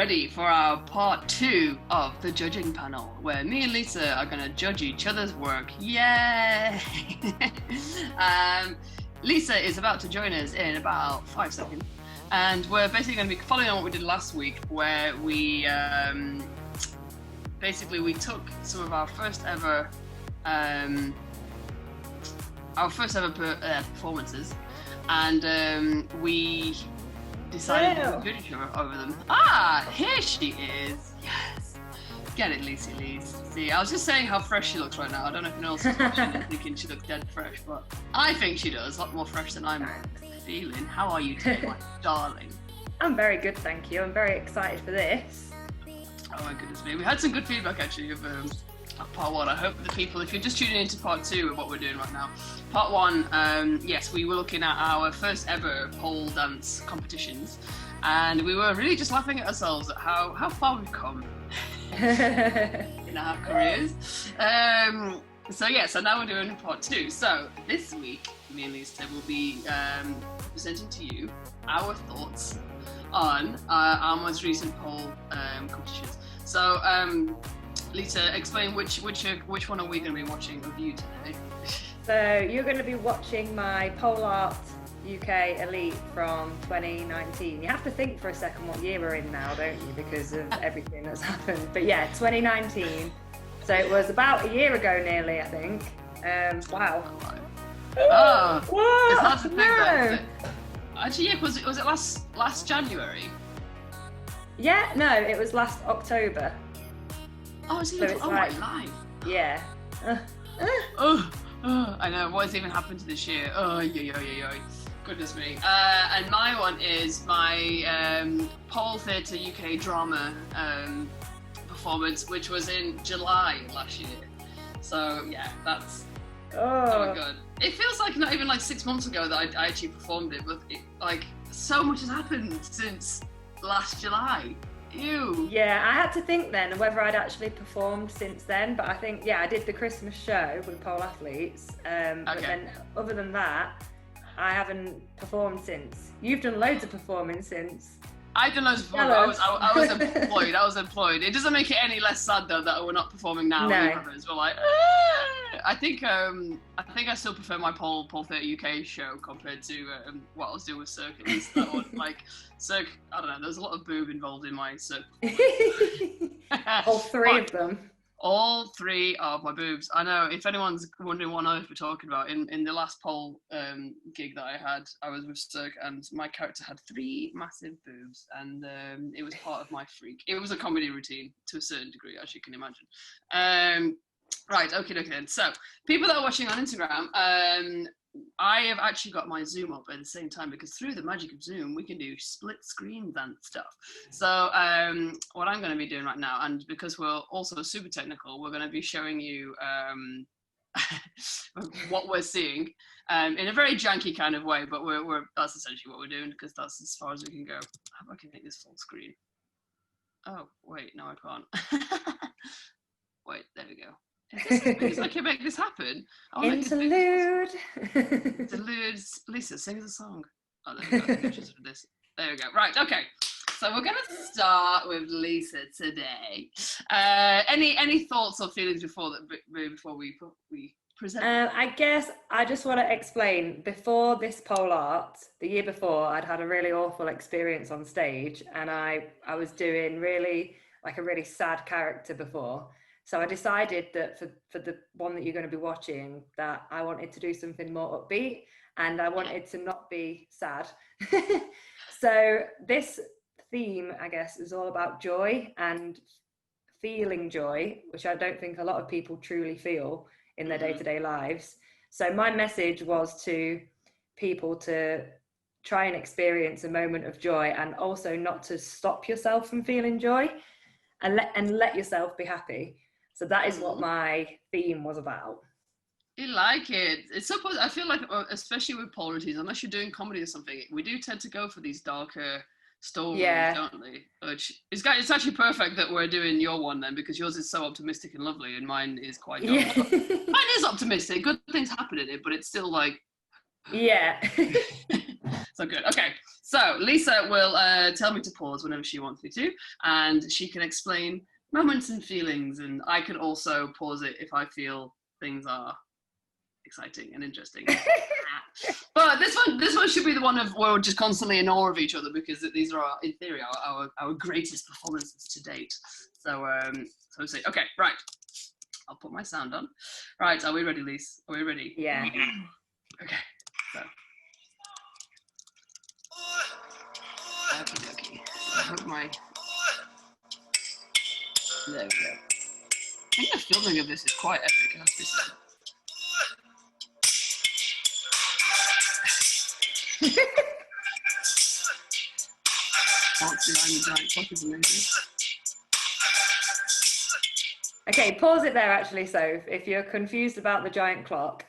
ready for our part 2 of the judging panel, where me and Lisa are going to judge each other's work. Yay! Lisa is about to join us in about 5 seconds, and we're basically going to be following on what we did last week, where we we took some of our first ever performances, and we decided to do each other over them. Ah, here she is. Yes. Get it, Lisa. See, I was just saying how fresh she looks right now. I don't know if anyone else is watching and thinking she looks dead fresh, but I think she does. A lot more fresh than I'm feeling. How are you today, my darling? I'm very good, thank you. I'm very excited for this. Oh my goodness me. We had some good feedback actually of part 1. I hope the people, if you're just tuning into part 2 of what we're doing right now, part 1, yes, we were looking at our first ever pole dance competitions, and we were really just laughing at ourselves at how far we've come in our careers. So now we're doing part 2. So this week, me and Lisa will be presenting to you our thoughts on our most recent pole competitions. So Lisa, explain which one are we going to be watching of you today? So you're going to be watching my pole art UK Elite from 2019. You have to think for a second what year we're in now, don't you, because of everything that's happened. But yeah, 2019. So it was about a year ago nearly, I think. Wow. Oh, what? It's hard to think No. that. Actually, yeah, was it last January? Yeah, no, it was last October. Oh, it's So even it's my like- life. Yeah. Oh, I know. What has even happened to this year? Oh, yeah. Goodness me. And my one is my Pole Theatre UK drama performance, which was in July last year. So yeah, that's oh my god. It feels like not even like 6 months ago that I actually performed it, but so much has happened since last July. Ew. Yeah, I had to think then whether I'd actually performed since then, but I think, yeah, I did the Christmas show with pole athletes, but then other than that, I haven't performed since. You've done loads of performing since. I've done loads of performing. I was employed. It doesn't make it any less sad though that we're not performing now. No. We're like, I think I still prefer my pole theatre UK show compared to what I was doing with Cirque. At least that one, like Cirque, I don't know. There's a lot of boob involved in my Cirque. All three of them. All 3 of my boobs. I know, if anyone's wondering what on earth we're talking about, in the last pole gig that I had, I was with Cirque, and my character had 3 massive boobs, and it was part of my freak. It was a comedy routine to a certain degree, as you can imagine. Right, okay then. So, people that are watching on Instagram, I have actually got my Zoom up at the same time, because through the magic of Zoom, we can do split screens and stuff. So what I'm going to be doing right now, and because we're also super technical, we're going to be showing you what we're seeing in a very janky kind of way, but that's essentially what we're doing, because that's as far as we can go. How about I can make this full screen? Oh, wait, no, I can't. Wait, there we go. Because I can make this happen. Interlude. Interlude. Lisa, sing us a song. Oh, there we go. This. There we go. Right, okay. So we're going to start with Lisa today. Any thoughts or feelings before we present? I guess I just want to explain, before this pole art, the year before, I'd had a really awful experience on stage, and I was doing really a really sad character before. So I decided that for the one that you're going to be watching, that I wanted to do something more upbeat, and I wanted to not be sad. So this theme, I guess, is all about joy and feeling joy, which I don't think a lot of people truly feel in their day-to-day lives. So my message was to people to try and experience a moment of joy, and also not to stop yourself from feeling joy, and let yourself be happy. So that is what my theme was about. You like it. It's so I feel like, especially with pole routines, unless you're doing comedy or something, we do tend to go for these darker stories, don't they? Which it's actually perfect that we're doing your one then, because yours is so optimistic and lovely, and mine is quite dark. Mine is optimistic. Good things happen in it, but it's still like... Yeah. So good. Okay. So Lisa will tell me to pause whenever she wants me to, and she can explain moments and feelings, and I can also pause it if I feel things are exciting and interesting. But this one should be the one of where we're just constantly in awe of each other, because these are in theory our greatest performances to date. So so say, okay, right. I'll put my sound on. Right, are we ready, Lisa? Are we ready? Yeah. Okay. So. Okay. I hope my. There we go. I think the filming of this is quite epic, I have to say. Dance behind the giant clock is amazing. Okay, pause it there actually, Soph, if you're confused about the giant clock.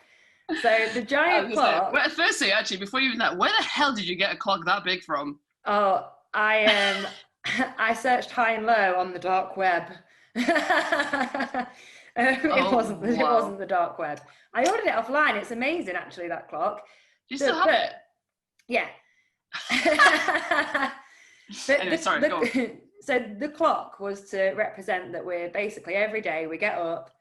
So the giant clock... Well, firstly, actually, before you even that, where the hell did you get a clock that big from? Oh, I searched high and low on the dark web. It wasn't the dark web. I ordered it offline. It's amazing, actually, that clock. Do you still have it? Yeah. Anyway, sorry, go on. So the clock was to represent that we're basically every day we get up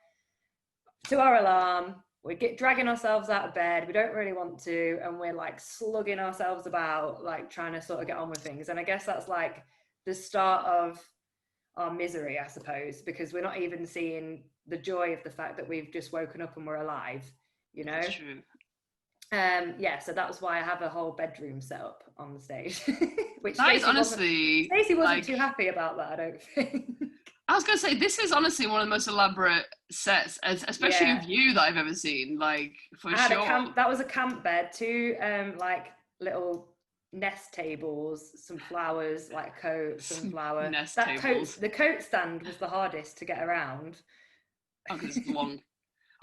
to our alarm, we get dragging ourselves out of bed, we don't really want to, and we're like slugging ourselves about, like trying to sort of get on with things. And I guess that's like the start of our misery, I suppose, because we're not even seeing the joy of the fact that we've just woken up and we're alive, you know? That's true. Yeah, so that's why I have a whole bedroom set up on the stage. Which that is honestly... Stacey wasn't too happy about that, I don't think. I was going to say, this is honestly one of the most elaborate sets, especially of you, that I've ever seen, like, for sure. That was a camp bed, 2 like little nest tables, some flowers, like a coat, some flower. The coat stand was the hardest to get around. Oh, because it's long.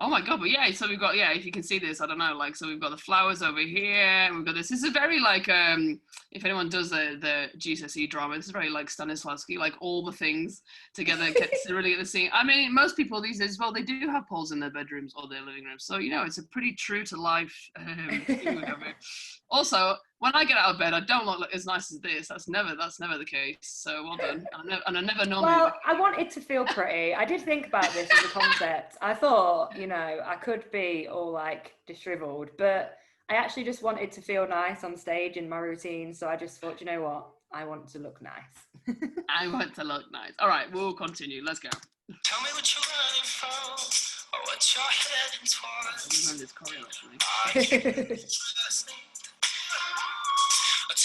Oh my god, but yeah, so we've got, if you can see this, I don't know, like, so we've got the flowers over here, and we've got this is a very, like, if anyone does the GCSE drama, this is very, like, Stanislavski, like, all the things together gets to really get the scene. I mean, most people these days, well, they do have poles in their bedrooms or their living rooms, so, you know, it's a pretty true to life Also, when I get out of bed, I don't look as nice as this. That's never the case. So well done. And I never normally. Well, I wanted to feel pretty. I did think about this as a concept. I thought, you know, I could be all like disheveled, but I actually just wanted to feel nice on stage in my routine. So I just thought, you know what? I want to look nice. I want to look nice. All right, we'll continue. Let's go. Tell me what you're running from, or what you're heading towards. I remember this choreo, actually.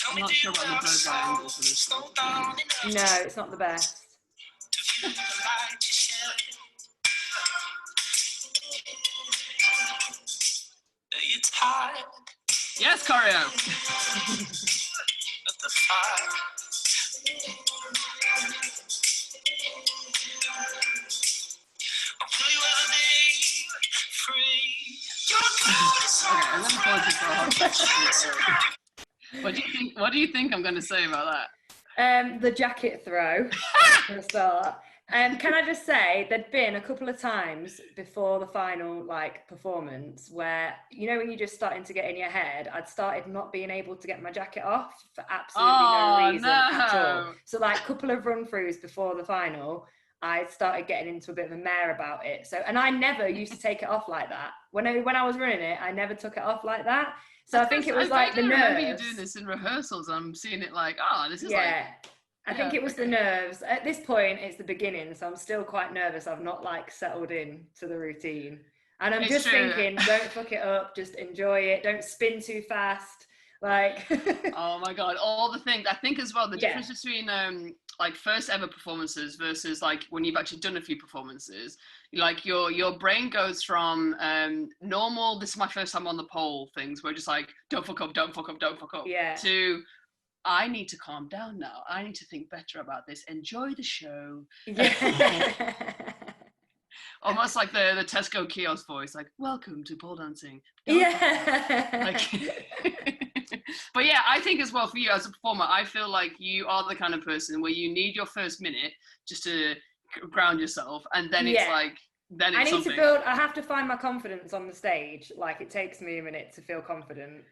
I'm not sure about the bird's eye angle for this. No, it's not the best. Yes, choreo. Okay, I'm gonna pause it for a hot second. What do you think I'm going to say about that? The jacket throw, for a start. Can I just say, there'd been a couple of times before the final like performance where, you know, when you're just starting to get in your head, I'd started not being able to get my jacket off for absolutely no reason at all. So like a couple of run-throughs before the final, I started getting into a bit of a mare about it. So, and I never used to take it off like that. When I was running it, I never took it off like that. So I think it was like the nerves. I remember you doing this in rehearsals. I'm seeing it like, this is I think it was the nerves. At this point, it's the beginning, so I'm still quite nervous. I've not like settled in to the routine. And I'm just thinking, don't fuck it up, just enjoy it. Don't spin too fast. Like oh my god, all the things. I think as well, the difference between like first ever performances versus like when you've actually done a few performances, like your brain goes from normal, this is my first time on the pole things, where just like don't fuck up, to I need to calm down now. I need to think better about this. Enjoy the show. Yeah. Almost like the Tesco kiosk voice, like, welcome to pole dancing. But yeah, I think as well for you as a performer, I feel like you are the kind of person where you need your first minute just to ground yourself, and then it's like, then it's something. I have to find my confidence on the stage. Like, it takes me a minute to feel confident.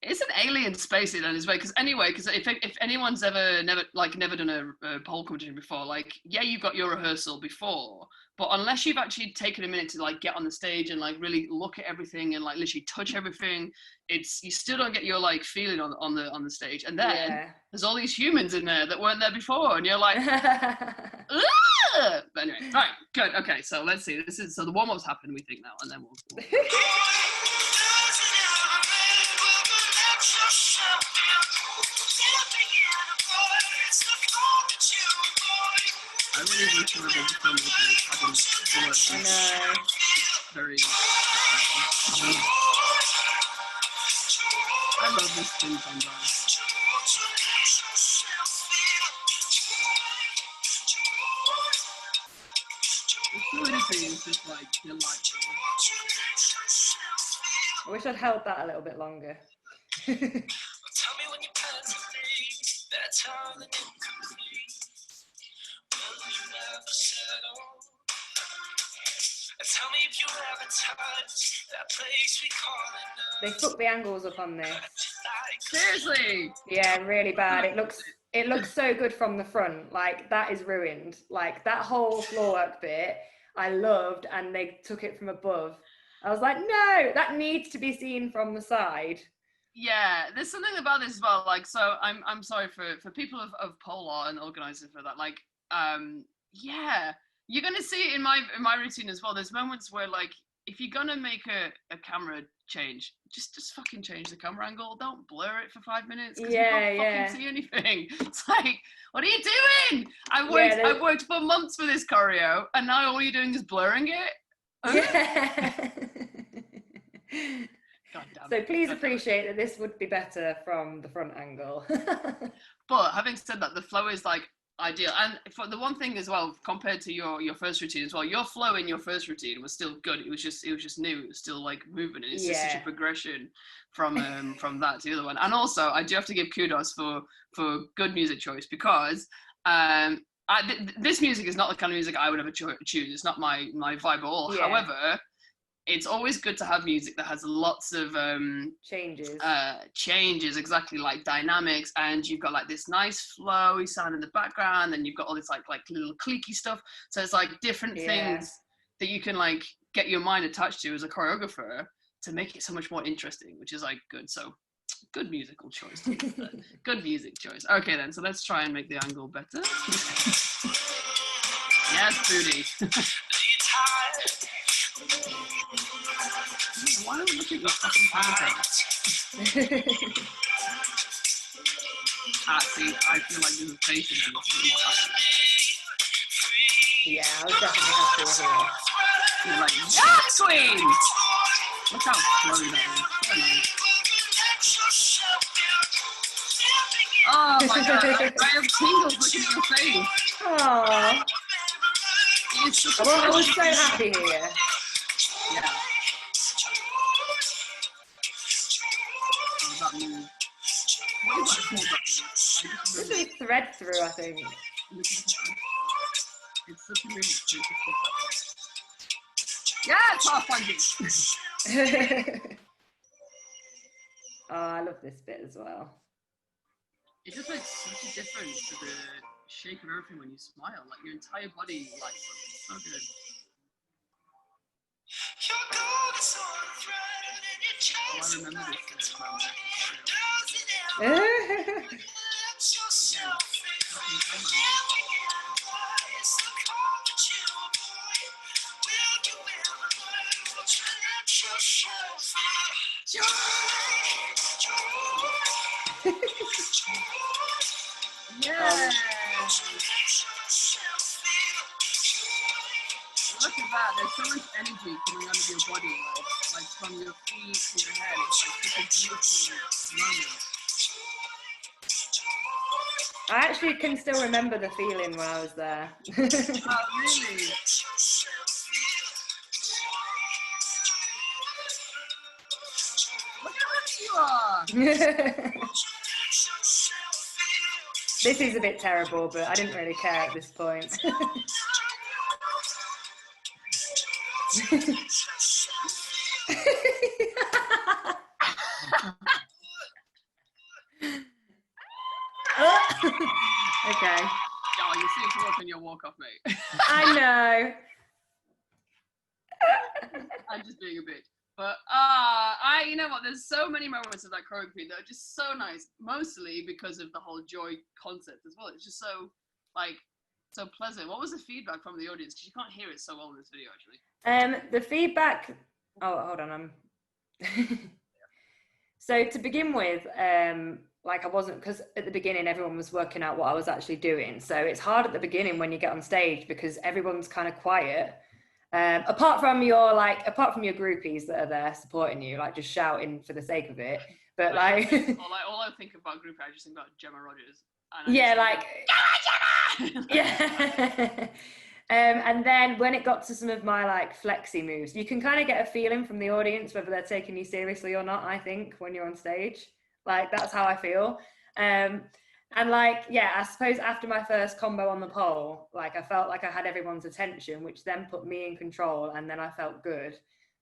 It's an alien space in his way, because if anyone's never done a pole competition before, like, yeah, you've got your rehearsal before, but unless you've actually taken a minute to like get on the stage and like really look at everything and like literally touch everything, you still don't get your like feeling on the stage. And then there's all these humans in there that weren't there before, and you're like, ugh! But anyway, right, good, okay, so let's see. So the warm-ups happen, we think now, and then we'll... I really wish I was able to film this. I know. Very I love this thing sometimes. The fluidity is just like delightful. I wish I'd held that a little bit longer. Tell me when you pass me, that's how the incomplete. Will you never settle? And tell me if you ever touch that place we call it. They fucked the angles up on this. Seriously? Yeah, really bad. It looks so good from the front. Like, that is ruined. Like, that whole floor work bit I loved, and they took it from above. I was like, no, that needs to be seen from the side. Yeah, there's something about this as well. Like, so I'm sorry for people of pole art and organising for that. Like, yeah, you're gonna see it in my routine as well. There's moments where, like, if you're gonna make a camera change, just fucking change the camera angle. Don't blur it for 5 minutes, because you can't fucking see anything. It's like, what are you doing? I worked for months for this choreo, and now all you're doing is blurring it. Yeah. So please appreciate that this would be better from the front angle. But having said that, the flow is like ideal. And for the one thing as well, compared to your first routine as well, your flow in your first routine was still good. It was just new. It was still like moving, and it's just such a progression from that to the other one. And also, I do have to give kudos for good music choice, because this music is not the kind of music I would ever choose. It's not my vibe at all. Yeah. However, it's always good to have music that has lots of changes, exactly, like dynamics, and you've got like this nice flowy sound in the background, and you've got all this like little cliquey stuff. So it's like different things that you can like get your mind attached to as a choreographer to make it so much more interesting, which is like good. So good musical choice. Good music choice. Okay then, so let's try and make the angle better. Yes, booty. Why don't we look at your fucking content? See, I feel like there's a face in it. Yeah, I was definitely happy with it. You're like, yes, queen! Look how flowy that is. Oh my god, I have tingles looking at your face. Aww. I was so happy here. Yeah. That move. What is that called? This is thread through, I think. It's such a really yeah, it's half Oh, I love this bit as well. It just makes such a difference to the shape of everything when you smile. Like, your entire body lights up. It's so good. Oh, I remember this moment. Yeah. Look at that. There's so much energy coming out of your body, like from your feet to your head. It's like such a beautiful moment. I actually can still remember the feeling when I was there. Oh, really? Look how ready you are! This is a bit terrible, but I didn't really care at this point. Okay. Oh, you see it come up in your walk off, mate. I know. I'm just being a bitch. But you know what? There's so many moments of that choreography that are just so nice. Mostly because of the whole joy concept as well. It's just so so pleasant. What was the feedback from the audience? Because you can't hear it so well in this video, actually. The feedback. Oh, hold on. So to begin with, like I wasn't, because at the beginning everyone was working out what I was actually doing. So it's hard at the beginning when you get on stage because everyone's kind of quiet. Apart from your groupies that are there supporting you, like just shouting for the sake of it. But like, all I think about groupie, I just think about Gemma Rogers. Yeah, like Gemma! yeah. And then when it got to some of my like flexi moves, you can kind of get a feeling from the audience whether they're taking you seriously or not. I think when you're on stage, like that's how I feel. And like, yeah, I suppose after my first combo on the pole, like I felt like I had everyone's attention, which then put me in control, and then I felt good.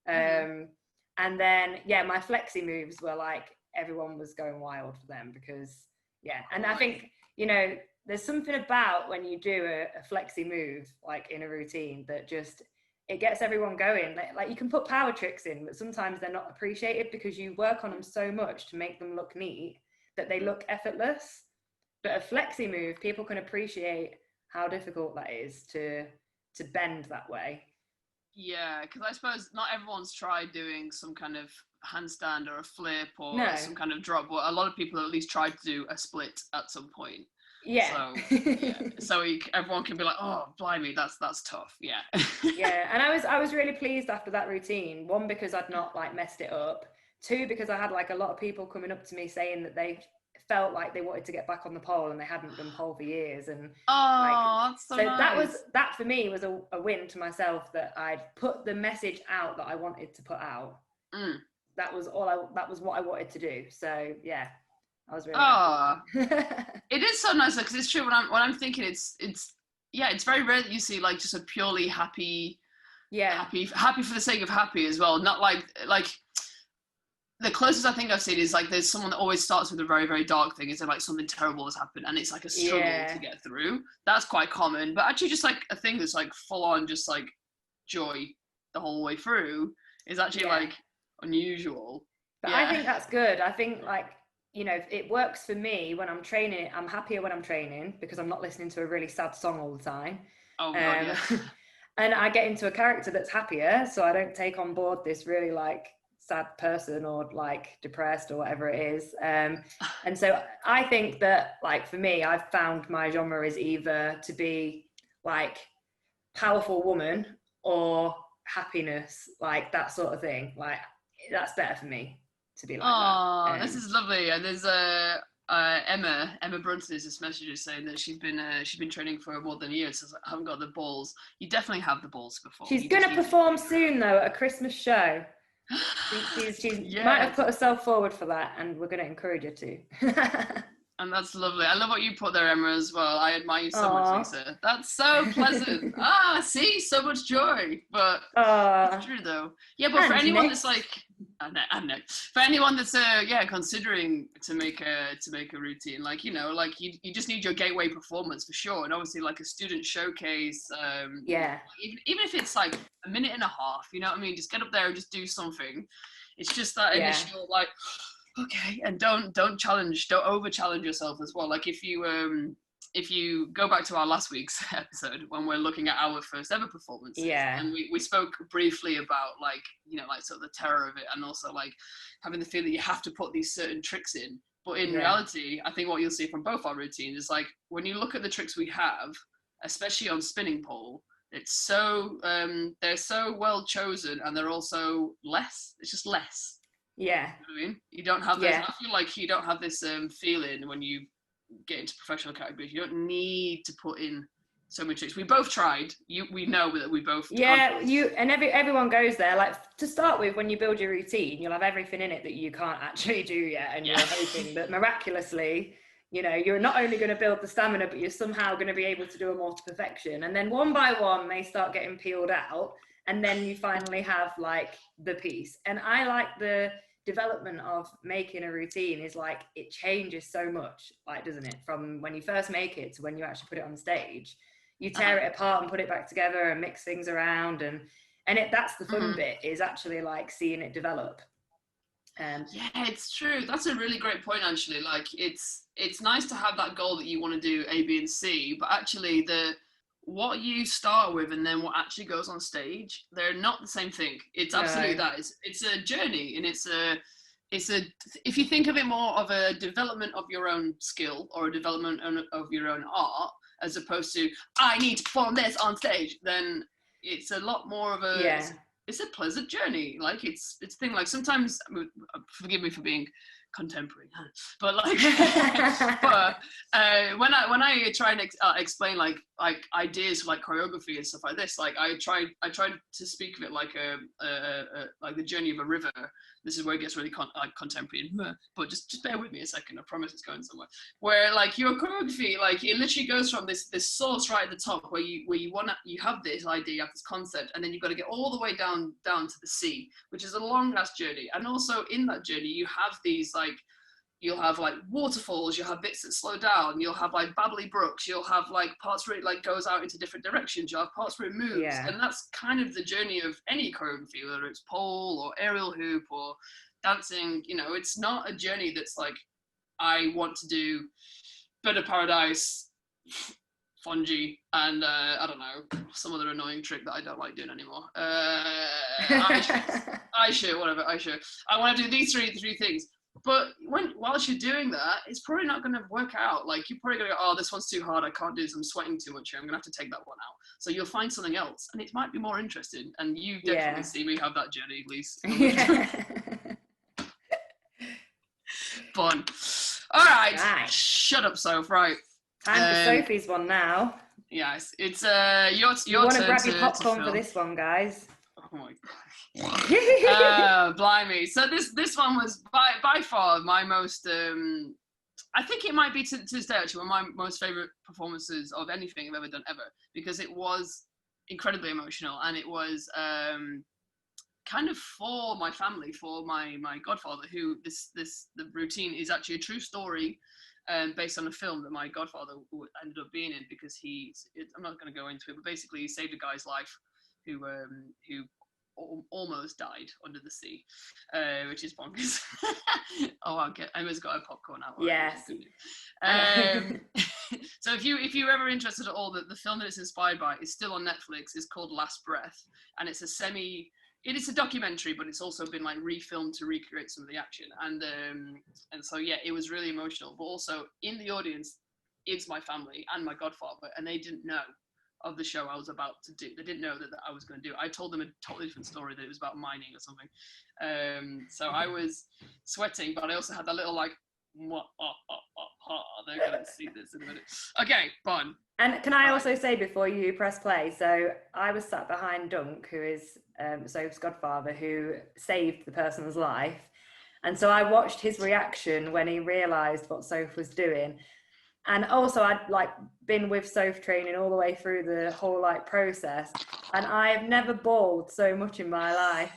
And then, yeah, my flexi moves were like, everyone was going wild for them because, yeah. And I think, you know, there's something about when you do a flexi move, like in a routine, that just, it gets everyone going. Like you can put power tricks in, but sometimes they're not appreciated because you work on them so much to make them look neat that they look effortless. But a flexi move, people can appreciate how difficult that is to bend that way. Yeah, because I suppose not everyone's tried doing some kind of handstand or a flip or some kind of drop, but a lot of people at least tried to do a split at some point. Yeah. So everyone can be like, oh, blimey, that's tough. Yeah. Yeah, and I was really pleased after that routine. One, because I'd not like messed it up. Two, because I had like a lot of people coming up to me saying that they felt like they wanted to get back on the pole and they hadn't done pole for years. And that's so nice. That for me was a win to myself, that I'd put the message out that I wanted to put out. That was what I wanted to do. So yeah, I was really happy. It is so nice because it's true when I'm thinking it's very rare that you see like just a purely happy for the sake of happy as well. Not like the closest I think I've seen is like there's someone that always starts with a very, very dark thing. Is like something terrible has happened and it's like a struggle to get through. That's quite common. But actually just like a thing that's like full on just like joy the whole way through is actually like unusual. But I think that's good. I think like, you know, it works for me when I'm training. I'm happier when I'm training because I'm not listening to a really sad song all the time. Oh, God, yeah. And I get into a character that's happier, so I don't take on board this really like sad person or like depressed or whatever it is. And so I think that like for me, I've found my genre is either to be like powerful woman or happiness, like that sort of thing. Like that's better for me to be like that. This is lovely. And there's Emma Brunson is just messaging saying that she's been training for more than a year. So I haven't got the balls. You definitely have the balls before. She's gonna perform soon though at a Christmas show. She might have put herself forward for that, and we're going to encourage her to. And that's lovely. I love what you put there, Emma, as well. I admire you so much, Lisa. That's so pleasant. See, so much joy. But it's true though. Yeah, but for anyone that's like, for anyone that's considering to make a routine, like you know, like you just need your gateway performance for sure, and obviously like a student showcase. Even if it's like a minute and a half, you know what I mean? Just get up there and just do something. It's just that initial like. Okay, and don't over challenge yourself as well. Like if you go back to our last week's episode when we're looking at our first ever performances, and we spoke briefly about like, you know, like sort of the terror of it, and also like having the feeling that you have to put these certain tricks in. But in reality, I think what you'll see from both our routines is like when you look at the tricks we have, especially on spinning pole, it's so they're so well chosen, and they're also less. It's just less. Yeah. You know what I mean? You don't have this, I feel like you don't have this feeling when you get into professional categories. You don't need to put in so many tricks. We both tried. We know that we both everyone goes there. Like to start with, when you build your routine, you'll have everything in it that you can't actually do yet, and you're hoping that miraculously, you know, you're not only going to build the stamina, but you're somehow going to be able to do them all to perfection. And then one by one, they start getting peeled out. And then you finally have like the piece. And I like the development of making a routine is like, it changes so much, like, doesn't it, from when you first make it to when you actually put it on stage. You tear it apart and put it back together and mix things around, and that's the fun bit, is actually like seeing it develop. Yeah, it's true. That's a really great point, actually. Like, it's nice to have that goal that you want to do A, B, and C, but actually what you start with and then what actually goes on stage, they're not the same thing. It's absolutely that. It's a journey, and it's a if you think of it more of a development of your own skill or a development of your own art, as opposed to I need to perform this on stage, then it's a lot more of a it's a pleasant journey. Like, it's a thing. Like, sometimes, forgive me for being contemporary, but like but when I try and explain like ideas for like choreography and stuff like this, like I tried to speak of it like like the journey of a river. This is where it gets really contemporary, but just bear with me a second. I promise it's going somewhere. Where like your choreography, like, it literally goes from this source right at the top where you have this idea, you have this concept, and then you've got to get all the way down to the sea, which is a long ass journey. And also in that journey, you have these like, you'll have like waterfalls, you'll have bits that slow down, you'll have like babbly brooks, you'll have like parts where it like goes out into different directions, you'll have parts where it moves. And that's kind of the journey of any choreography, whether it's pole or aerial hoop or dancing. You know, it's not a journey that's like, I want to do Bird of Paradise, Foundry, and I don't know, some other annoying trick that I don't like doing anymore. I should, whatever, I want to do these three things. But whilst you're doing that, it's probably not going to work out. Like, you're probably going to go, oh, this one's too hard, I can't do this, I'm sweating too much here, I'm going to have to take that one out. So you'll find something else, and it might be more interesting. And you definitely see me have that journey, Lisa. Fun. All right. Shut up, Soph. Right. Time for Sophie's one now. Yes, it's your you want to turn grab your popcorn for this one, guys. Oh my god. Blimey. So this one was by far my most I think it might be to this day actually one of my most favorite performances of anything I've ever done ever, because it was incredibly emotional, and it was kind of for my family, for my godfather, who the routine is actually a true story, based on a film that my godfather ended up being in, because I'm not going to go into it, but basically he saved a guy's life who almost died under the sea, which is bonkers. Oh, Emma's got her popcorn out. Yes. So if you're ever interested at all, the film that it's inspired by is still on Netflix. It's called Last Breath, and it's it is a documentary, but it's also been like refilmed to recreate some of the action. And so yeah, it was really emotional. But also in the audience is my family and my godfather, and they didn't know of the show I was about to do. They didn't know that I was going to do it. I told them a totally different story, that it was about mining or something. So I was sweating, but I also had that little like, they're going to see this in a minute. Okay, fun. And can I also say before you press play, so I was sat behind Dunk, who is Soph's godfather, who saved the person's life. And so I watched his reaction when he realised what Soph was doing. And also I'd like been with Soph training all the way through the whole like process, and I've never bawled so much in my life.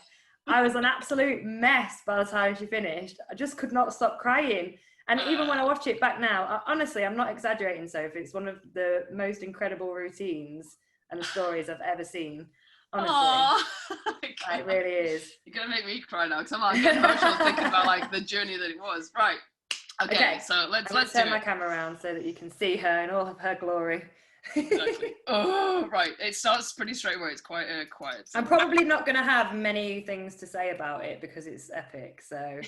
I was an absolute mess by the time she finished. I just could not stop crying. And even when I watch it back now, honestly, I'm not exaggerating, Soph. It's one of the most incredible routines and stories I've ever seen. Honestly, it really is. You're gonna make me cry now, because I'm getting emotional thinking about like the journey that it was. Right. Okay. So let's turn my camera around so that you can see her in all of her glory. Exactly. Oh, right. It starts pretty straight away. It's quite quiet. So. I'm probably not going to have many things to say about it because it's epic. So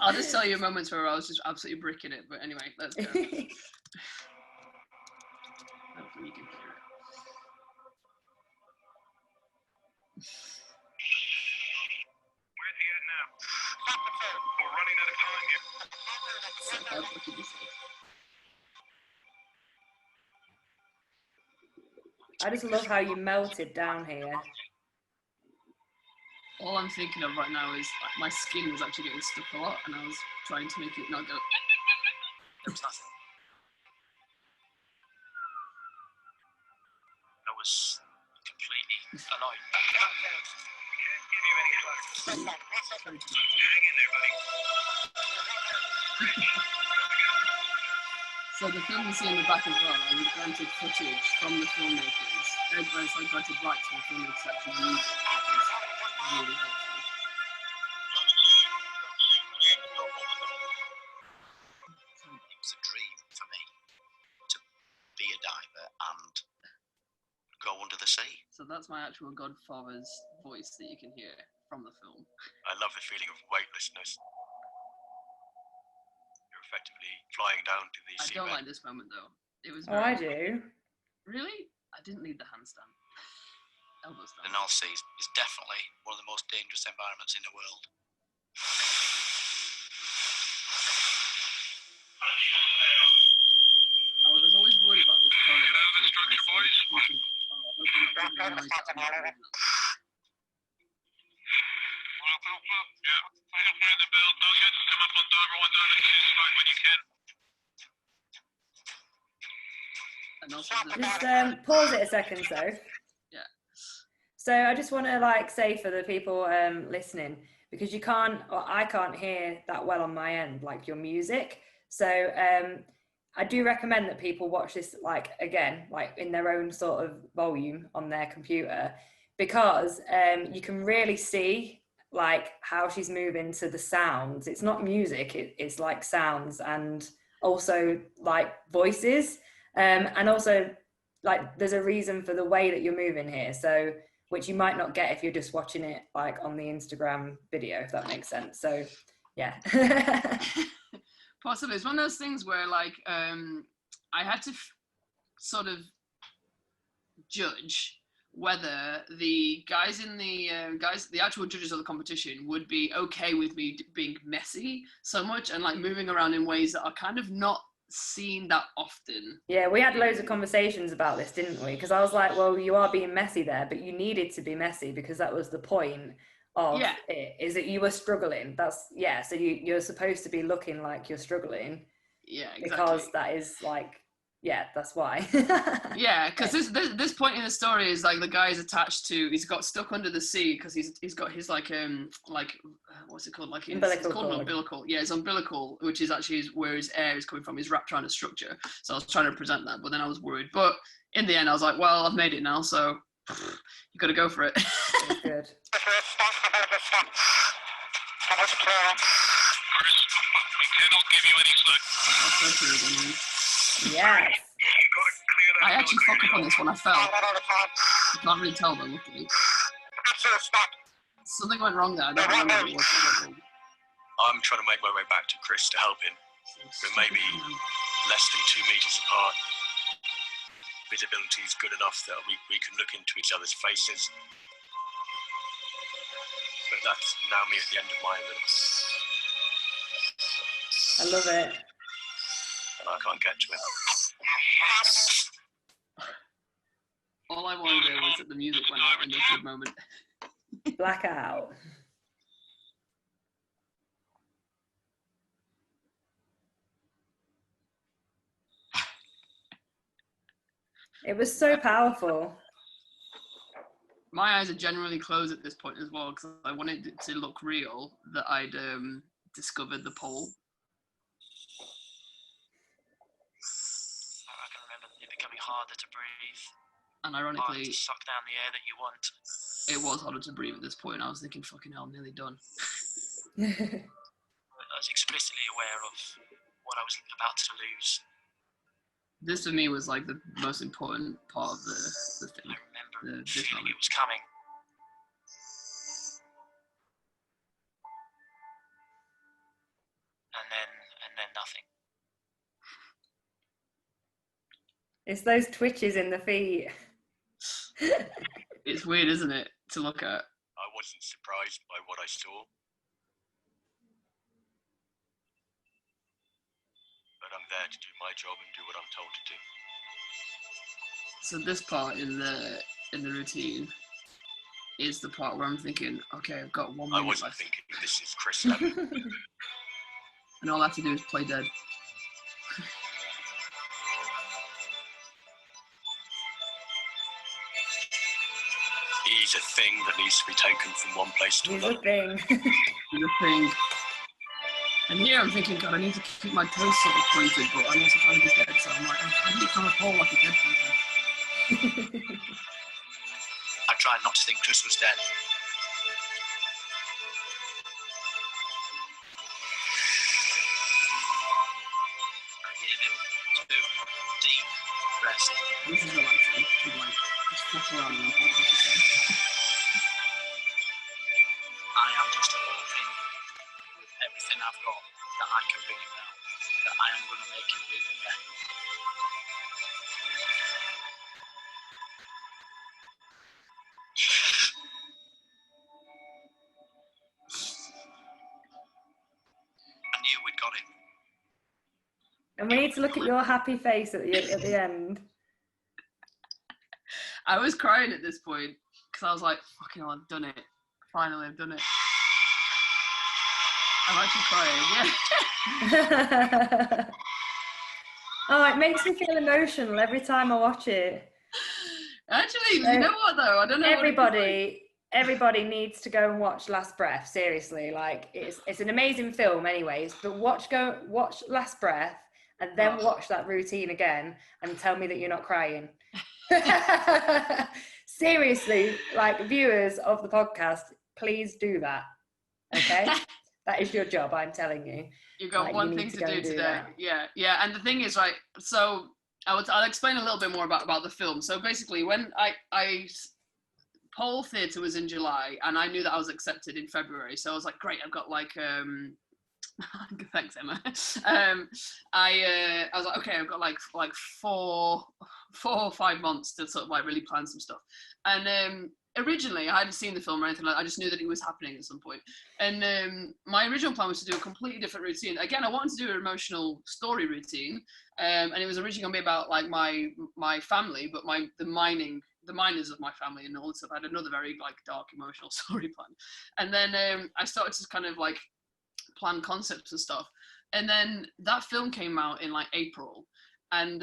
I'll just tell you moments where I was just absolutely bricking it. But anyway, let's go. Hopefully you can hear it. Where's he at now? Stop the phone. We're running out of time here. So bad looking this way. I just love how you melted down here. All I'm thinking of right now is like, my skin was actually getting stuck a lot, and I was trying to make it not go. There was nothing. I was completely annoyed. We can't give you any slack. Hang in there, buddy. So the thing you see in the back as well, I was granted footage from the filmmakers. It's like granted rights from the filmmakers actually use it, which is really helpful. It was a dream for me to be a diver and go under the sea. So that's my actual godfather's voice that you can hear from the film. I love the feeling of weightlessness. You're effectively flying down to the I don't seabed. like this moment though. It was Oh, I very... do. Really? I didn't need the handstand. Elbow stand. The North Sea is definitely one of the most dangerous environments in the world. I was always worried about this choreo. Thinking, oh, I hope they're not giving me a noise that I'm not doing that. And also Just pause it a second, Soph. Yeah. So I just want to like say for the people listening, because you can't, or I can't hear that well on my end, like your music. So I do recommend that people watch this like again, like in their own sort of volume on their computer, because you can really see like how she's moving to the sounds. It's not music, it's like sounds and also like voices. And also like there's a reason for the way that you're moving here, so which you might not get if you're just watching it like on the Instagram video, if that makes sense. So yeah. Possibly. It's one of those things where like I had to sort of judge whether the guys in the actual judges of the competition would be okay with me being messy so much and like moving around in ways that are kind of not seen that often. Yeah, we had loads of conversations about this, didn't we? Because I was like, well, you are being messy there, but you needed to be messy because that was the point of it, is that you were struggling. That's so you're supposed to be looking like you're struggling. Yeah, exactly. Because that is like, that's why. Yeah, because this point in the story is like the guy is attached to, he's got stuck under the sea because he's got his like what's it called, like umbilical it's called cord. An umbilical, his umbilical, which is actually where his air is coming from, his wrapped around a structure. So I was trying to present that, but then I was worried, but in the end I was like, well, I've made it now, so you got to go for it. That's good. Cannot give you any slack. Yes. I actually fucked up on this one. I fell. You can't really tell though, luckily. Something went wrong there. I don't remember what it was. I'm trying to make my way back to Chris to help him. We're maybe less than 2 meters apart. Visibility is good enough that we can look into each other's faces. But that's now me at the end of my ability. I love it. And I can't get to him. All I wanted to do was that the music went out in this good moment. Blackout. It was so powerful. My eyes are generally closed at this point as well because I wanted it to look real that I'd discovered the pole. I can remember it becoming harder to breathe. And Harder ironically, to suck down the air that you want. it was harder to breathe at this point. I was thinking, fucking hell, I'm nearly done. I was explicitly aware of what I was about to lose. This for me was like the most important part of the thing. I remember This feeling moment. it was coming. And then nothing. It's those twitches in the feet. It's weird, isn't it, to look at? I wasn't surprised by what I saw. But I'm there to do my job and do what I'm told to do. So this part in the routine is the part where I'm thinking, okay, I've got 1 minute I wasn't left, thinking this is Chris Hammond. and all I have to do is play dead. Easy. He's a thing that needs to be taken from one place to He's another. a thing. The thing. And here I'm thinking, God, I need to keep my toes sort of pointed, but I'm also kind of dead, so I'm like, I need to kind of fall like a dead person. I tried not to think Chris was dead. I gave him 2 deep breaths. This is relaxing. I'm like, just flop around and pop up again. I am just hoping with everything I've got that I can bring him down, that I am going to make him breathe again. I knew we'd got him. And we need to look at your happy face at the end. I was crying at this point because I was like, fucking hell, I've done it. Finally, I've done it. I'm actually crying, yeah. Oh, it makes me feel emotional every time I watch it. Actually, you know what though? I don't know. Everybody needs to go and watch Last Breath. Seriously, like it's an amazing film, anyways. But go watch Last Breath and then watch that routine again and tell me that you're not crying. Seriously, like viewers of the podcast, please do that. Okay, that is your job. I'm telling you. You've got like, one thing to do today. That. Yeah. And the thing is, right? So I'll explain a little bit more about the film. So basically, when I Pole Theatre was in July, and I knew that I was accepted in February. So I was like, great, I've got like thanks, Emma. I was like, okay, I've got like 4 or 5 months to sort of like really plan some stuff. And originally, I hadn't seen the film or anything like that. I just knew that it was happening at some point. And my original plan was to do a completely different routine. Again, I wanted to do an emotional story routine, and it was originally going to be about like my family, but the miners of my family and all this stuff. I had another very like dark emotional story plan. And then I started to kind of like plan concepts and stuff. And then that film came out in like April. And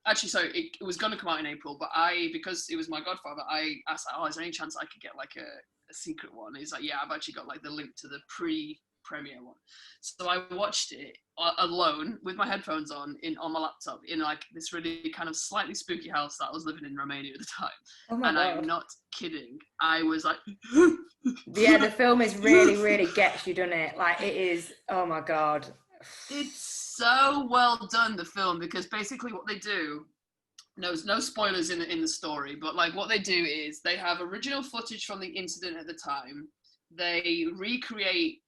actually, so it was going to come out in April, but because it was my godfather, I asked, like, oh, is there any chance I could get like a secret one? And he's like, yeah, I've actually got like the link to the pre-premiere one. So I watched it alone with my headphones on my laptop in like this really kind of slightly spooky house that I was living in Romania at the time. Oh my God. I'm not kidding. I was like, yeah, the film is really gets you, doesn't it? Like it is. Oh my God. It's so well done, the film, because basically what they do, no spoilers in the story, but like what they do is they have original footage from the incident at the time. They recreate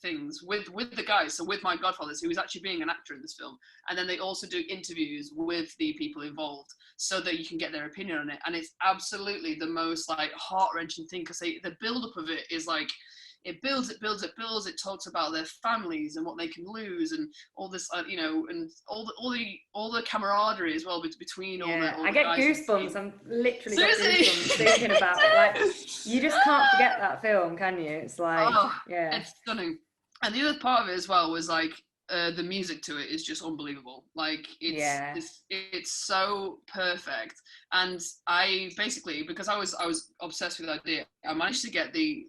things with the guys, so with my godfathers, who was actually being an actor in this film, and then they also do interviews with the people involved so that you can get their opinion on it. And it's absolutely the most like heart-wrenching thing, because the build-up of it is like it builds. It talks about their families and what they can lose, and all this, and all the camaraderie as well between all the. I get goosebumps. I'm literally got goosebumps thinking about it. Like you just can't forget that film, can you? It's like, it's stunning. And the other part of it as well was like the music to it is just unbelievable. Like it's so perfect. And I basically, because I was obsessed with the idea, I managed to get the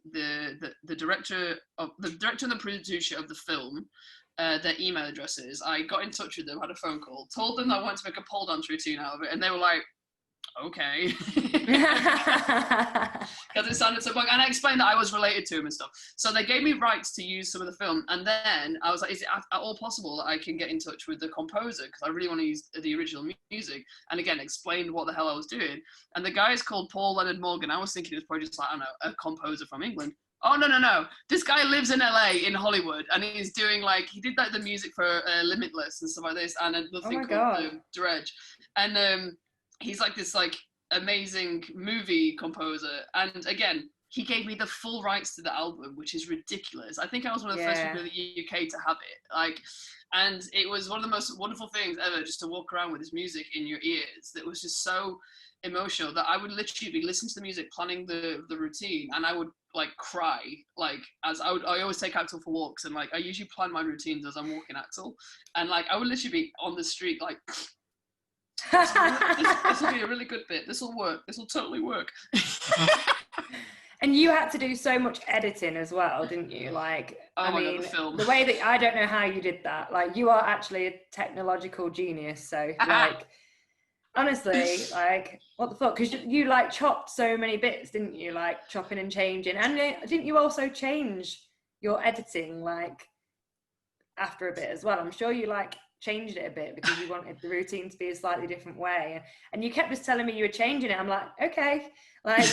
director and the producer of the film, their email addresses. I got in touch with them, had a phone call, told them that I wanted to make a pole dance routine out of it, and they were like, okay. Because it sounded so bug. And I explained that I was related to him and stuff. So they gave me rights to use some of the film. And then I was like, is it at all possible that I can get in touch with the composer? Because I really want to use the original music. And again, explained what the hell I was doing. And the guy is called Paul Leonard Morgan. I was thinking it was probably just like, I don't know, a composer from England. Oh, no. This guy lives in LA, in Hollywood, and he's doing he did like the music for Limitless and stuff like this, and another thing called Dredge. And he's like this amazing movie composer. And again, he gave me the full rights to the album, which is ridiculous. I think I was one of the first people in the UK to have it. And it was one of the most wonderful things ever, just to walk around with his music in your ears. That was just so emotional that I would literally be listening to the music, planning the routine, and I would cry. I always take Axel for walks, and I usually plan my routines as I'm walking Axel, and I would literally be on the street This will be a really good bit. This will work. This will totally work. And you had to do so much editing as well, didn't you? Like, I mean, God, the film. the way that I don't know how you did that. Like, you are actually a technological genius. So, like, honestly, like, what the fuck? Because you like chopped so many bits, didn't you? Like chopping and changing, and didn't you also change your editing like after a bit as well? I'm sure you like changed it a bit because you wanted the routine to be a slightly different way, and you kept just telling me you were changing it. I'm like, okay, like.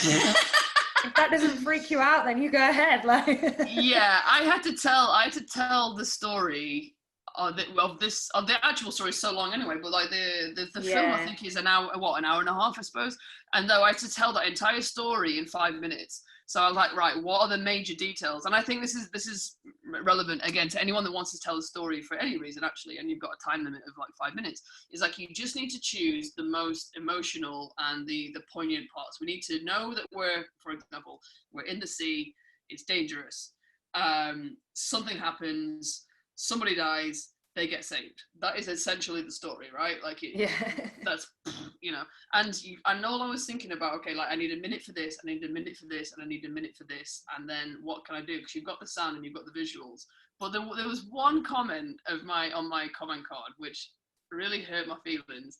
If that doesn't freak you out, then you go ahead. Like, yeah, I had to tell the story of the actual story is so long anyway. But like the film, I think is an hour and a half, I suppose. And though I had to tell that entire story in 5 minutes, so I was like, right, what are the major details? And I think this is relevant again to anyone that wants to tell a story for any reason, actually. And you've got a time limit of like 5 minutes. Is like you just need to choose the most emotional and the poignant parts. We need to know that for example, we're in the sea. It's dangerous. Something happens. Somebody dies. They get saved. That is essentially the story, right? Like, that's, and all I was thinking about, okay, like I need a minute for this, I need a minute for this, and I need a minute for this, and then what can I do? Because you've got the sound and you've got the visuals. But there was one comment on my comment card which really hurt my feelings,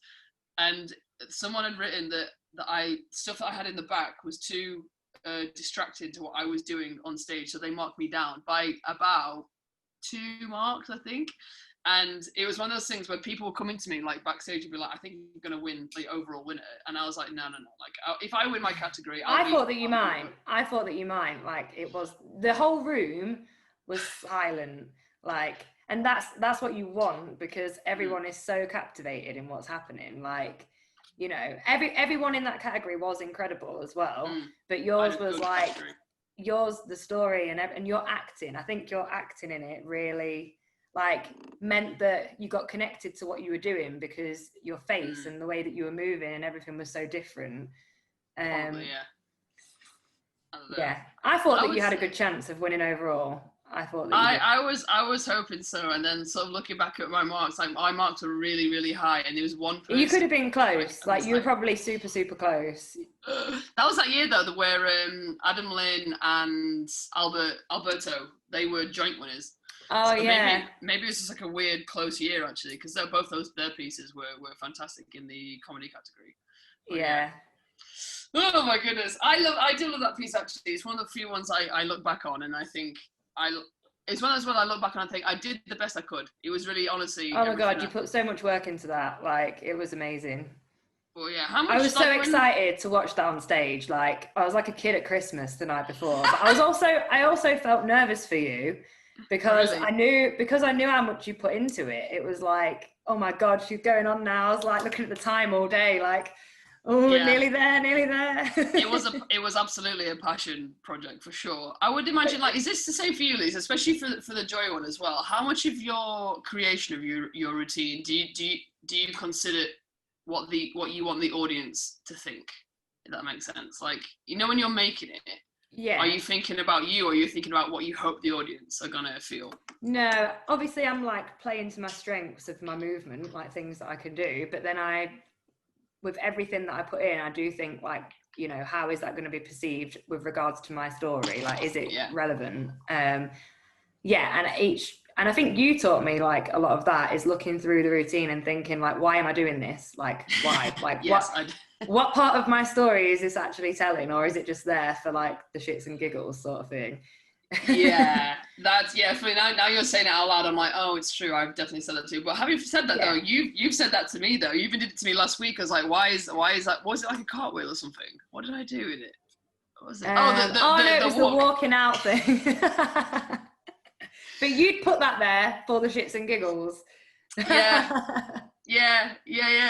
and someone had written that stuff that I had in the back was too distracted to what I was doing on stage, so they marked me down by about 2 marks, I think. And it was one of those things where people were coming to me like backstage and be like, I think you're going to win the overall winner. And I was like, no. Like, if I win my category, I thought that you might. Like, it was, the whole room was silent. Like, and that's what you want, because everyone is so captivated in what's happening. Like, you know, everyone in that category was incredible as well. But yours was like, the story and your acting. I think your acting in it really like meant that you got connected to what you were doing, because your face and the way that you were moving and everything was so different. Probably, I thought that you had a good chance of winning overall. I thought that I was hoping so, and then sort of looking back at my marks, like my marks were really, really high, and there was one person. You could have been close, like you were probably super, super close. That was that year though, where Adam Lynn and Alberto, they were joint winners. Oh, so yeah. Maybe it was just like a weird close year actually, because both their pieces were fantastic in the comedy category. But, yeah. Oh my goodness, I do love that piece actually. It's one of the few ones I look back on, and I think it's one of those ones I look back on and think I did the best I could. It was really, honestly. Oh my god, you put so much work into that. Like, it was amazing. Well, yeah. How much? I was so excited to watch that on stage. Like, I was like a kid at Christmas the night before. But I also felt nervous for you, because really? I knew how much you put into it. It was like, oh my god, she's going on now. I was like looking at the time all day, like, oh, yeah. nearly there. It was absolutely a passion project for sure. I would imagine, like, is this the same for you, Lisa, especially for the Joy one as well? How much of your creation of your routine do you consider what you want the audience to think? If that makes sense, like, you know, when you're making it. Yeah. Are you thinking about you, or are you thinking about what you hope the audience are gonna feel? No, obviously I'm like playing to my strengths of my movement, like things that I can do. But then with everything that I put in, I do think, like, you know, how is that going to be perceived with regards to my story? Like, is it relevant? And I think you taught me, like, a lot of that is looking through the routine and thinking, like, why am I doing this? Like, why? Like, yes, what part of my story is this actually telling, or is it just there for like the shits and giggles sort of thing? Yeah, for me, now you're saying it out loud, I'm like, oh, it's true, I've definitely said that too. But having said that though, you've said that to me though. You even did it to me last week. I was like, why is that? Was it like a cartwheel or something? What did I do with it? What was it? It was the walking out thing. But you'd put that there for the shits and giggles. Yeah,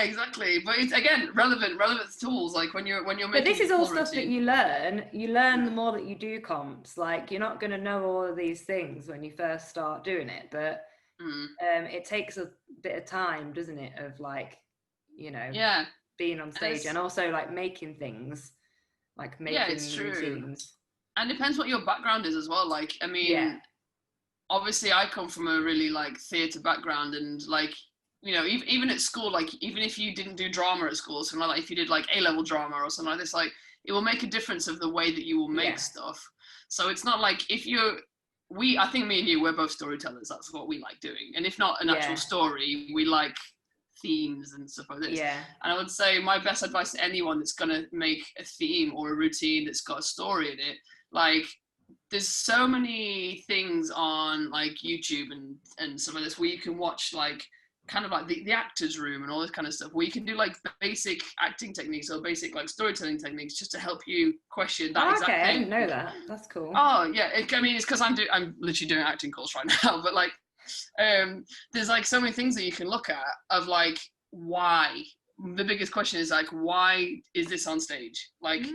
exactly. But it's, again, relevant tools, like when you're making. But this is all stuff that you learn the more that you do comps. Like, you're not going to know all of these things when you first start doing it, but it takes a bit of time, doesn't it, of, like, you know, being on stage and also like making things, like making routines. And it depends what your background is as well. Like, I mean, obviously I come from a really like theatre background, and like you know, even at school, like even if you didn't do drama at school, something like that, if you did like A-level drama or something like this, like it will make a difference of the way that you will make stuff. So it's not like if you're, I think me and you, we're both storytellers. That's what we like doing. And if not an actual story, we like themes and stuff like this. Yeah. And I would say my best advice to anyone that's going to make a theme or a routine that's got a story in it, like there's so many things on like YouTube and some of this where you can watch like kind of like the actor's room and all this kind of stuff where you can do like basic acting techniques or basic like storytelling techniques just to help you question that exact thing. I didn't know that. That's cool. Oh yeah, I mean it's because I'm literally doing an acting course right now, but like there's like so many things that you can look at of like why. The biggest question is like, why is this on stage? Like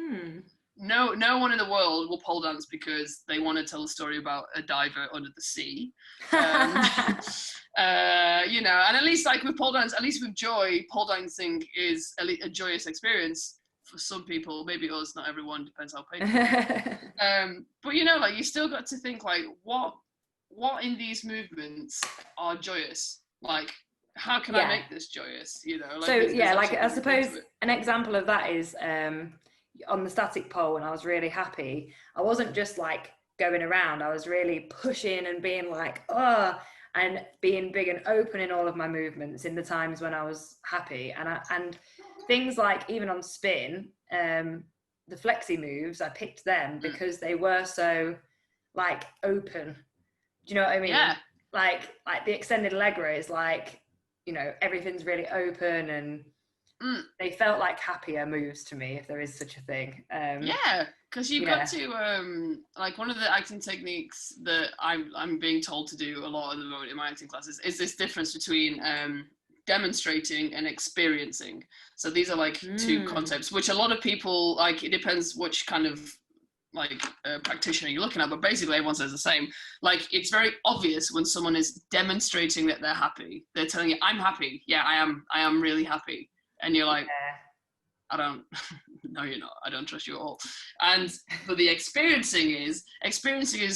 no one in the world will pole dance because they want to tell a story about a diver under the sea. You know, and at least like with pole dance, at least with joy, pole dancing is a joyous experience for some people, maybe us, not everyone, depends how painful. But you know, like you still got to think like what in these movements are joyous? Like how can I make this joyous? You know, like, so yeah, like I suppose it. an example of that is on the static pole when I was really happy, I wasn't just like going around, I was really pushing and being like, oh, and being big and open in all of my movements in the times when I was happy. And things like even on spin, the flexi moves, I picked them because they were so like open. Do you know what I mean? Yeah. Like the extended leg raise, like, you know, everything's really open and they felt like happier moves to me, if there is such a thing. Yeah, because you've got to like one of the acting techniques that I'm being told to do a lot at the moment in my acting classes is this difference between demonstrating and experiencing. So these are like two concepts, which a lot of people like. It depends which kind of like practitioner you're looking at, but basically everyone says the same. Like it's very obvious when someone is demonstrating that they're happy. They're telling you, "I'm happy. Yeah, I am really happy." And you're like, I don't, no, you're not. I don't trust you at all. And but the experiencing is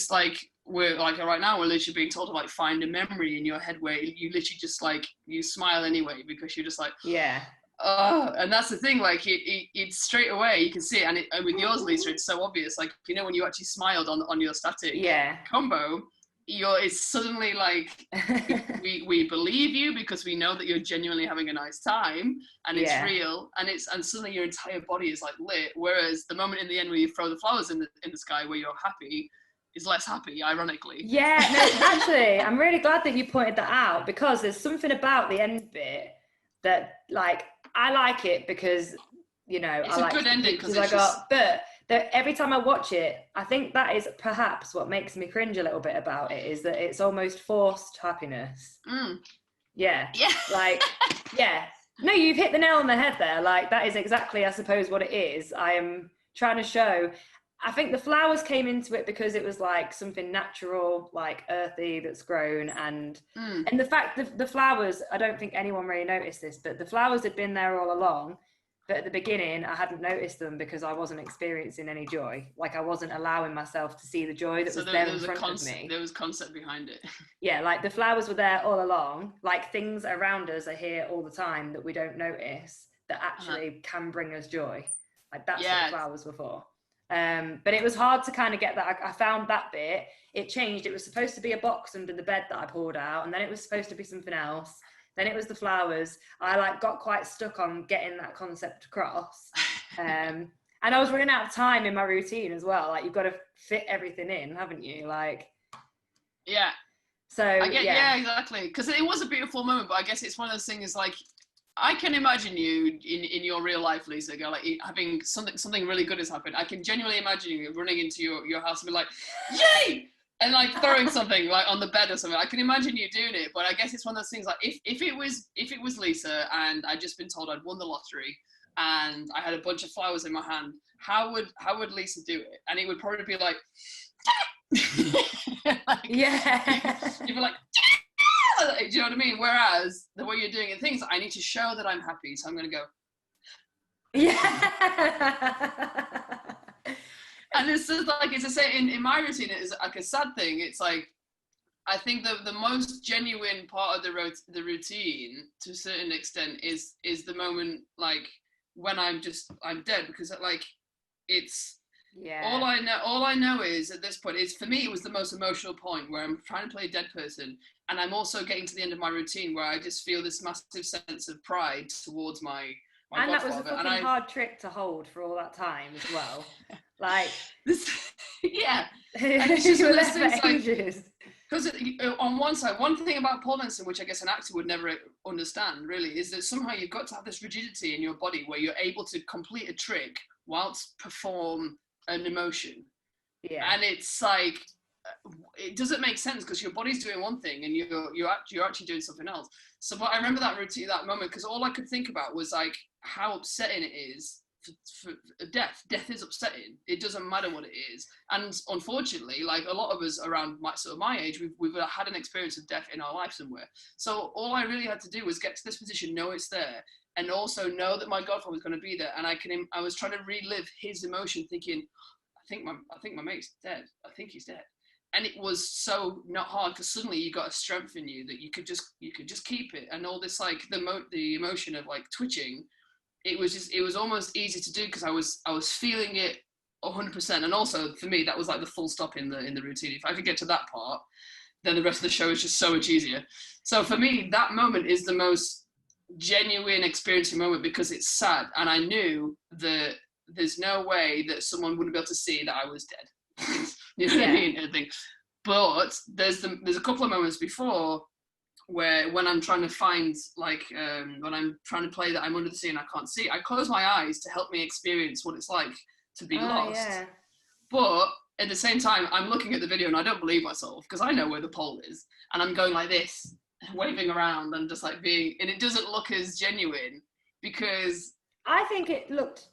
like we're like right now we're literally being told to like find a memory in your head where you literally just like you smile anyway because you're just like and that's the thing, like it's straight away you can see it, and with yours, Lisa, it's so obvious. Like you know when you actually smiled on your static combo, it's suddenly like we believe you because we know that you're genuinely having a nice time and it's real and suddenly your entire body is like lit. Whereas the moment in the end where you throw the flowers in the sky where you're happy is less happy, ironically. Yeah, no, actually, I'm really glad that you pointed that out because there's something about the end bit that like I like it because you know it's I like a good ending because but every time I watch it, I think that is perhaps what makes me cringe a little bit about it is that it's almost forced happiness. Yeah. Like, yeah. No, you've hit the nail on the head there. Like, that is exactly, I suppose, what it is. I am trying to show. I think the flowers came into it because it was like something natural, like earthy that's grown. And the fact that the flowers, I don't think anyone really noticed this, but the flowers had been there all along. But at the beginning, I hadn't noticed them because I wasn't experiencing any joy. Like I wasn't allowing myself to see the joy that was there in front of me. There was concept behind it. Yeah, like the flowers were there all along. Like things around us are here all the time that we don't notice that actually can bring us joy. Like that's what the flowers were for. But it was hard to kind of get that. I found that bit. It changed. It was supposed to be a box under the bed that I pulled out, and then it was supposed to be something else. Then it was the flowers. I like got quite stuck on getting that concept across. And I was running out of time in my routine as well. Like you've got to fit everything in, haven't you? Like, yeah. So I get, yeah, exactly. Because it was a beautiful moment, but I guess it's one of those things like, I can imagine you in your real life, Lisa, go like having something really good has happened. I can genuinely imagine you running into your house and be like, yay! And like throwing something like on the bed or something. I can imagine you doing it, but I guess it's one of those things like if it was Lisa and I'd just been told I'd won the lottery and I had a bunch of flowers in my hand, how would Lisa do it? And it would probably be like, like you'd be like, do you know what I mean? Whereas the way you're doing it, things I need to show that I'm happy, so I'm gonna go. And it's just like it's the same in my routine. It's like a sad thing. It's like I think the most genuine part of the routine, to a certain extent, is the moment like when I'm dead, because like it's all I know is at this point is, for me, it was the most emotional point where I'm trying to play a dead person, and I'm also getting to the end of my routine where I just feel this massive sense of pride towards my and that was a godfather. fucking hard trick to hold for all that time as well. Like this, yeah, and it's just you one were of those there things for like. ages. Because on one side, one thing about pole dancing, which I guess an actor would never understand really, is that somehow you've got to have this rigidity in your body where you're able to complete a trick whilst perform an emotion. Yeah. And it's like, it doesn't make sense because your body's doing one thing and you're actually doing something else. So, but I remember that routine, that moment, because all I could think about was like how upsetting it is for death. Death is upsetting. It doesn't matter what it is, and unfortunately, like a lot of us around my age, we've had an experience of death in our life somewhere. So all I really had to do was get to this position, know it's there, and also know that my godfather was going to be there. And I was trying to relive his emotion, thinking, I think my mate's dead. I think he's dead. And it was so not hard, because suddenly you got a strength in you that you could just keep it. And all this like the emotion of like twitching, it was almost easy to do because I was feeling it 100%. And also for me, that was like the full stop in the routine. If I could get to that part, then the rest of the show is just so much easier. So for me, that moment is the most genuine experiencing moment, because it's sad, and I knew that there's no way that someone wouldn't be able to see that I was dead. You know what I mean? I think. But there's a couple of moments before where, when I'm trying to find, like, when I'm trying to play that I'm under the sea and I can't see, I close my eyes to help me experience what it's like to be lost. Yeah. But at the same time, I'm looking at the video and I don't believe myself, because I know where the pole is, and I'm going like this, waving around and just like and it doesn't look as genuine, because I think it looked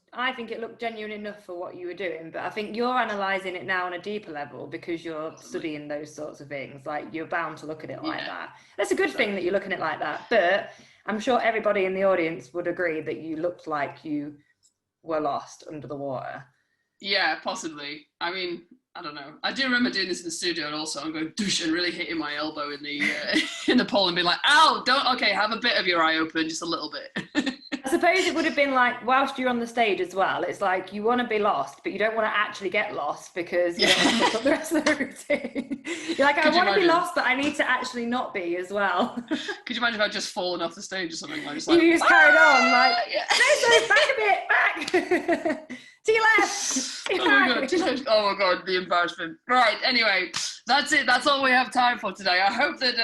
genuine enough for what you were doing, but I think you're analysing it now on a deeper level because you're studying those sorts of things. Like, you're bound to look at it like that. That's a good thing that you're looking at it like that, but I'm sure everybody in the audience would agree that you looked like you were lost under the water. Yeah, possibly. I mean, I don't know. I do remember doing this in the studio, and also I'm going douche and really hitting my elbow in the in the pole and being like, "Ow! Have a bit of your eye open, just a little bit." I suppose it would have been like, whilst you're on the stage as well, it's like you want to be lost, but you don't want to actually get lost because you don't want to fuck up the rest of the routine. You're like, I want to be lost, but I need to actually not be as well. Could you imagine if I'd just fallen off the stage or something? Like, you just carried on, like, no, back a bit, back. To your left. Oh my god, the embarrassment. Right, anyway, that's it. That's all we have time for today. I hope that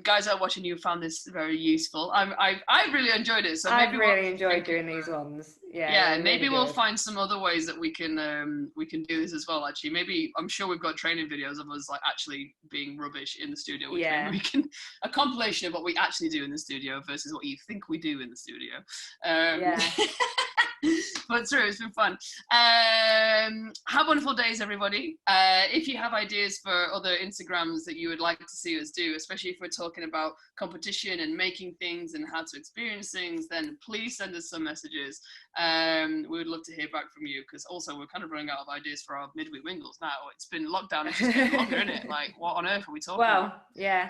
guys that are watching, you found this very useful. I really enjoyed it. So I've really enjoyed doing these ones. Yeah, maybe we'll find some other ways that we can do this as well. Actually, maybe I'm sure we've got training videos of us like actually being rubbish in the studio, which maybe we can, a compilation of what we actually do in the studio versus what you think we do in the studio. But true, it's been fun. Have wonderful days, everybody. If you have ideas for other Instagrams that you would like to see us do, especially if we're talking about competition and making things and how to experience things, then please send us some messages. We would love to hear back from you, because also we're kind of running out of ideas for our midweek mingles now. It's been lockdown, it's just getting longer, isn't it? Like, what on earth are we talking about? Yeah.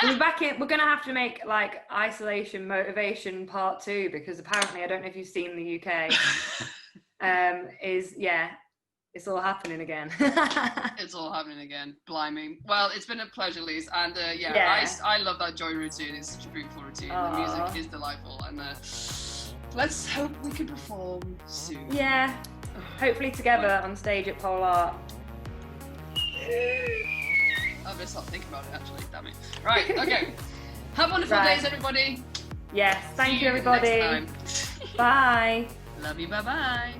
We're back in. We're going to have to make like isolation motivation part 2, because apparently, I don't know if you've seen the UK, it's all happening again. It's all happening again. Blimey. Well, it's been a pleasure, Lise, and I love that joy routine. It's such a beautiful routine. The music is delightful, and let's hope we can perform soon. Yeah, hopefully together on stage at Pole Art. I'm gonna stop thinking about it, actually. Damn it. Right, okay. Have wonderful days, everybody. Yes, thank you, everybody. Next time. Bye. Love you, bye-bye.